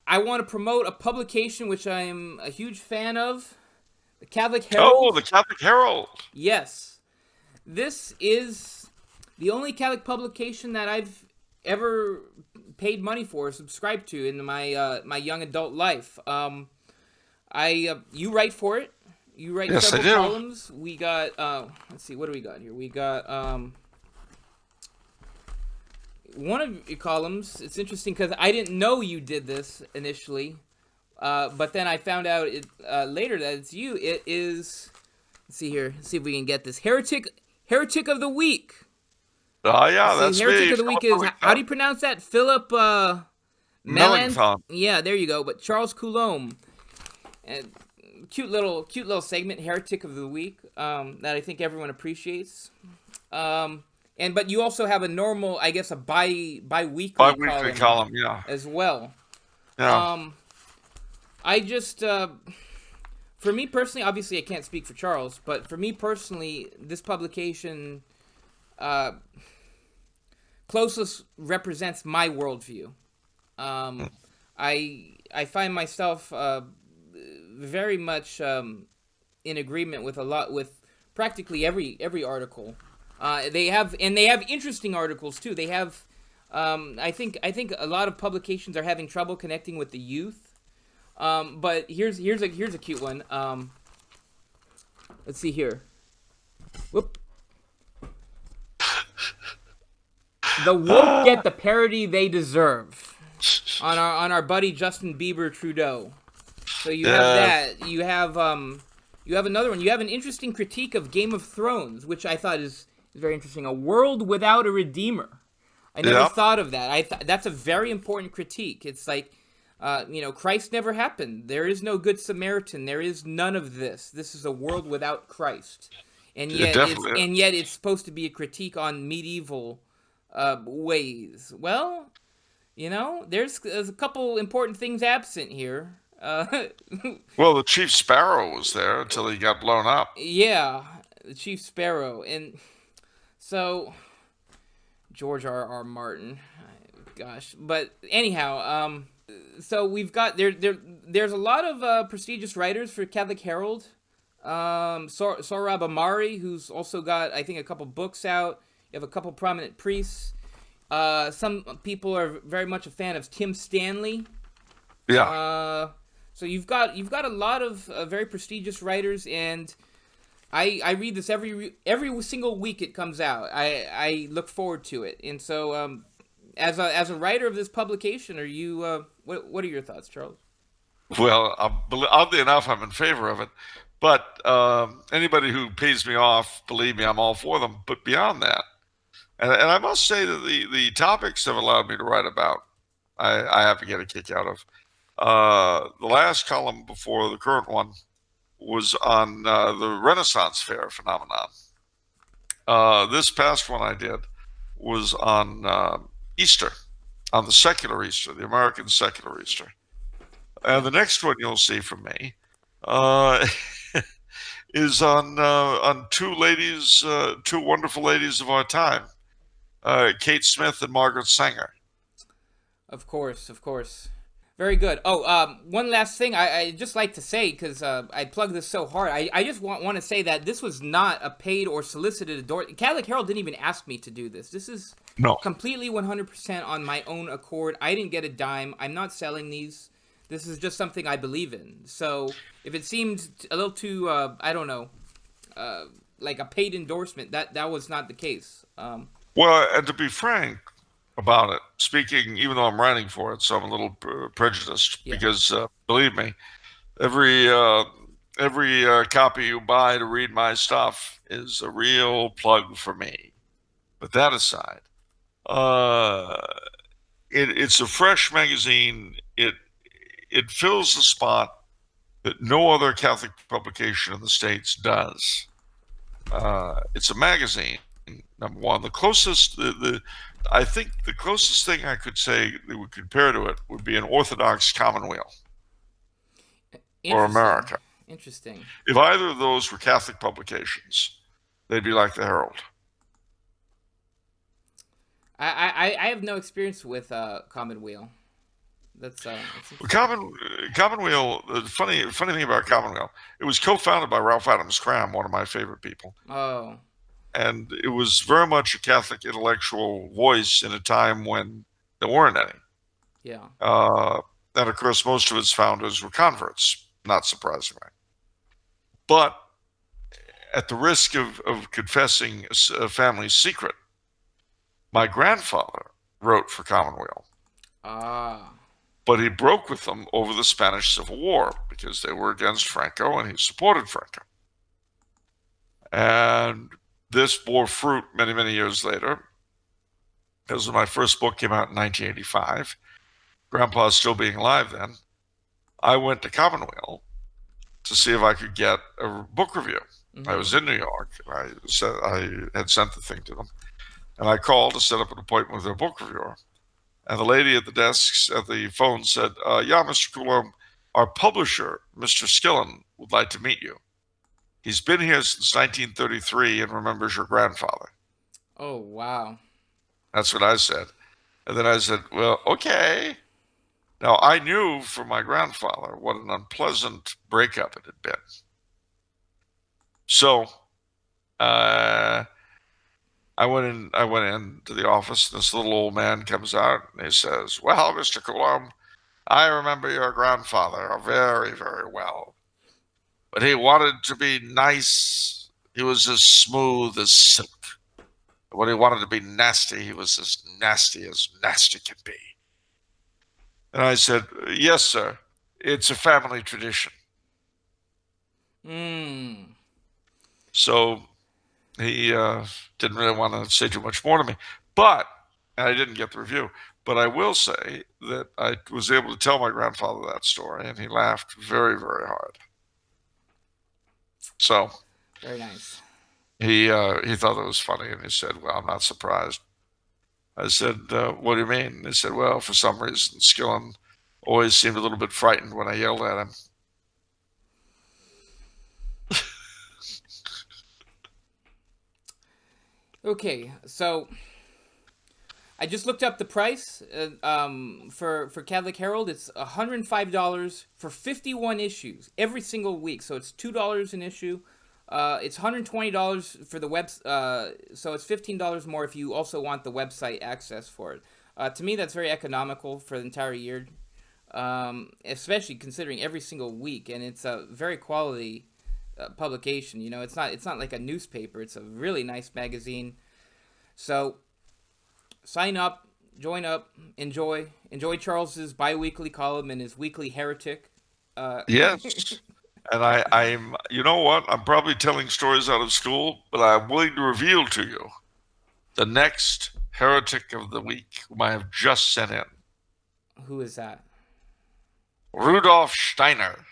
I want to promote a publication which I am a huge fan of, the Catholic Oh, Herald. the Catholic Herald. Yes, this is the only Catholic publication that I've ever paid money for, subscribed to in my young adult life. You write for it. You write Yes, I several do. columns. We got let's see, what do we got here? We got one of your columns. It's interesting because I didn't know you did this initially, but then I found out later that it's you. It is. Let's see here. Let's see if we can get this heretic of the week. Oh, yeah, Let's see, that's heretic me. of the week is how do you pronounce that? Philip Melan. Melanchthon. Yeah, there you go. But Charles Coulombe. And cute little segment, heretic of the week, that I think everyone appreciates. But you also have a normal, I guess, a bi-weekly Bi-weekly column column, yeah. as well. Yeah. I just, for me personally, obviously I can't speak for Charles, but for me personally, this publication closest represents my worldview. I find myself very much in agreement with practically every article. They have interesting articles too. They have I think a lot of publications are having trouble connecting with the youth. But here's a cute one. Let's see here. Whoop. The woke get the parody they deserve. On our buddy Justin Bieber Trudeau. So you have that. You have another one. You have an interesting critique of Game of Thrones, which I thought is very interesting. A world without a redeemer. I never thought of that. That's a very important critique. It's like, Christ never happened. There is no good Samaritan. There is none of this. This is a world without Christ, and yet it's supposed to be a critique on medieval ways. Well, there's a couple important things absent here. Well, the Chief Sparrow was there until he got blown up. Yeah, the Chief Sparrow, and so George R. Martin. Gosh, but anyhow, so we've got there's a lot of prestigious writers for Catholic Herald. Sohrab Ahmari, who's also got, I think, a couple books out. You have a couple prominent priests. Some people are very much a fan of Tim Stanley. Yeah. So you've got a lot of very prestigious writers, and I read this every single week it comes out. I look forward to it, and so as a writer of this publication, are you what are your thoughts, Charles? Well, oddly enough, I'm in favor of it. But anybody who pays me off, believe me, I'm all for them. But beyond that, and I must say that the topics have allowed me to write about, I have to get a kick out of. The last column before the current one was on the Renaissance Fair phenomenon. This past one I did was on Easter, on the secular Easter, the American secular Easter. And the next one you'll see from me is on two ladies, two wonderful ladies of our time, Kate Smith and Margaret Sanger. Of course. Very good. Oh, one last thing I just like to say, because I plug this so hard. I just want to say that this was not a paid or solicited endorsement. Catholic Herald didn't even ask me to do this. This is completely 100% on my own accord. I didn't get a dime. I'm not selling these. This is just something I believe in. So if it seemed a little too, I don't know, like a paid endorsement, that was not the case. Well, and to be frank about it, speaking, even though I'm writing for it, so I'm a little prejudiced because believe me, every copy you buy to read my stuff is a real plug for me. But that aside, it's a fresh magazine. It fills the spot that no other Catholic publication in the States does. It's a magazine, number one. The closest, I think the closest thing I could say that would compare to it would be an Orthodox Commonweal or America. Interesting. If either of those were Catholic publications, they'd be like the Herald. I have no experience with Commonweal. That's Well, Commonweal. The funny thing about Commonweal, it was co-founded by Ralph Adams Cram, one of my favorite people, oh and it was very much a Catholic intellectual voice in a time when there weren't any. yeah. And of course, most of its founders were converts, not surprisingly. But at the risk of confessing a family secret, my grandfather wrote for Commonweal. Ah. But he broke with them over the Spanish Civil War because they were against Franco and he supported Franco. And this bore fruit many, many years later. Because when my first book came out in 1985, Grandpa's still being alive then, I went to Commonweal to see if I could get a book review. I was in New York. I had sent the thing to them. And I called to set up an appointment with their book reviewer. And the lady at the desk at the phone said, yeah, Mr. Coulombe, our publisher, Mr. Skillen, would like to meet you. He's been here since 1933 and remembers your grandfather. Oh, wow. That's what I said. And then I said, well, okay. Now, I knew from my grandfather what an unpleasant breakup it had been. So I went into the office, and this little old man comes out, and he says, well, Mr. Coulombe, I remember your grandfather very, very well. But he wanted to be nice. He was as smooth as silk. When he wanted to be nasty, he was as nasty can be. And I said, yes, sir. It's a family tradition. So he didn't really want to say too much more to me. But, and I didn't get the review, but I will say that I was able to tell my grandfather that story, and he laughed very, very hard. So very nice. He thought it was funny, and he said, well, I'm not surprised. I said, what do you mean? He said, well, for some reason, Skillen always seemed a little bit frightened when I yelled at him. Okay, so I just looked up the price for Catholic Herald. It's $105 for 51 issues every single week. So it's $2 an issue. It's $120 for the web. So it's $15 more if you also want the website access for it. To me, that's very economical for the entire year, especially considering every single week, and it's a very quality publication. You know, it's not like a newspaper. It's a really nice magazine. So sign up, join up, enjoy Charles's bi-weekly column and his weekly heretic. Yes. And I'm, you know what? I'm probably telling stories out of school, but I'm willing to reveal to you the next heretic of the week, whom I have just sent in. Who is that? Rudolf Steiner.